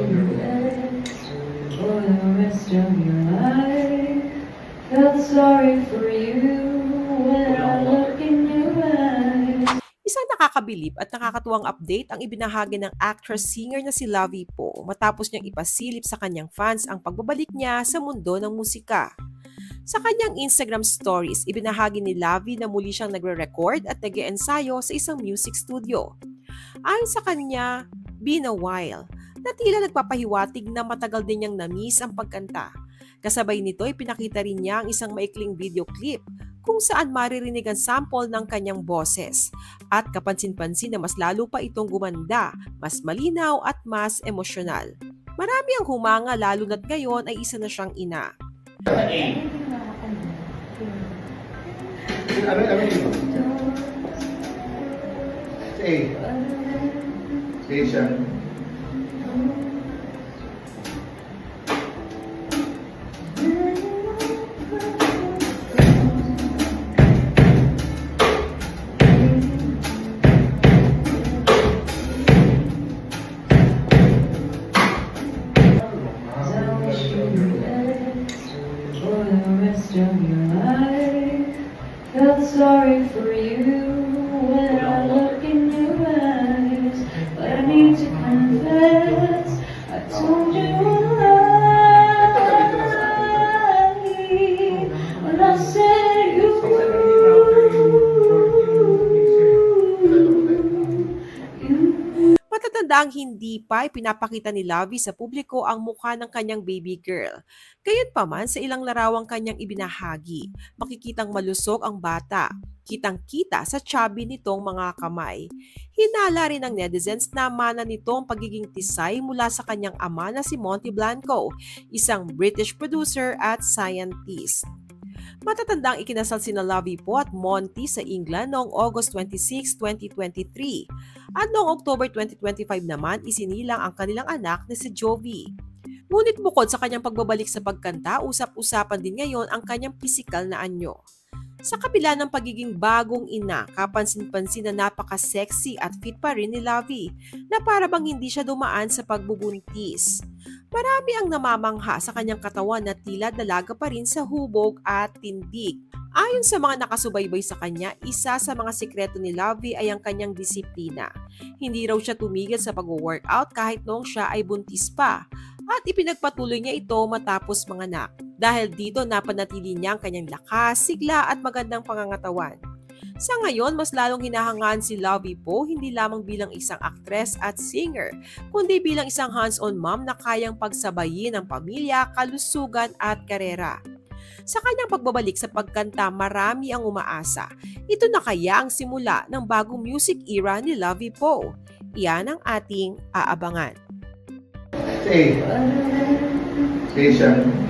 you for the rest of your life. Felt sorry for you when I look in your eyes. Isang nakakabilib at nakakatuwang update ang ibinahagi ng actress-singer na si Lavi Po matapos niyang ipasilip sa kanyang fans ang pagbabalik niya sa mundo ng musika. Sa kanyang Instagram stories, ibinahagi ni Lavi na muli siyang nagre-record at nag-iensayo sa isang music studio. Ayon sa kanya, been a while, na tila nagpapahiwatig na matagal din niyang na-miss ang pagkanta. Kasabay nito, ipinakita rin niya ang isang maikling video clip kung saan maririnig ang sample ng kanyang boses. At kapansin-pansin na mas lalo pa itong gumanda, mas malinaw at mas emosyonal. Marami ang humanga lalo na't ngayon ay isa na siyang ina. Ano dito? A. A siya. For the rest of your life, felt sorry for you when I look in your eyes. But I need to confess, I told you a lie when I said you. Matatandang hindi pa ipinapakita ni Lavi sa publiko ang mukha ng kanyang baby girl. Gayunpaman sa ilang larawang kanyang ibinahagi, makikitang malusog ang bata. Kitang-kita sa chubby nitong mga kamay. Hinala rin ng netizens na mana nito ang pagiging tisay mula sa kanyang ama na si Monty Blanco, isang British producer at scientist. Matatandang ikinasal sina Lavi Po at Monty sa England noong August 26, 2023. At noong October 2025 naman, isinilang ang kanilang anak na si Jovi. Ngunit bukod sa kanyang pagbabalik sa pagkanta, usap-usapan din ngayon ang kanyang pisikal na anyo. Sa kabila ng pagiging bagong ina, kapansin-pansin na napaka-sexy at fit pa rin ni Lavi na para bang hindi siya dumaan sa pagbubuntis. Marami ang namamangha sa kanyang katawan na tila dalaga pa rin sa hubog at tindig. Ayon sa mga nakasubaybay sa kanya, isa sa mga sikreto ni Lavi ay ang kanyang disiplina. Hindi raw siya tumigil sa pag-workout kahit noong siya ay buntis pa. At ipinagpatuloy niya ito matapos manganak. Dahil dito napanatili niya ang kanyang lakas, sigla at magandang pangangatawan. Sa ngayon, mas lalong hinahangaan si Lavi Po hindi lamang bilang isang aktres at singer, kundi bilang isang hands-on mom na kayang pagsabayin ang pamilya, kalusugan at karera. Sa kanyang pagbabalik sa pagkanta, marami ang umaasa. Ito na kaya ang simula ng bagong music era ni Lavi Po. Iyan ang ating aabangan. A. A siya.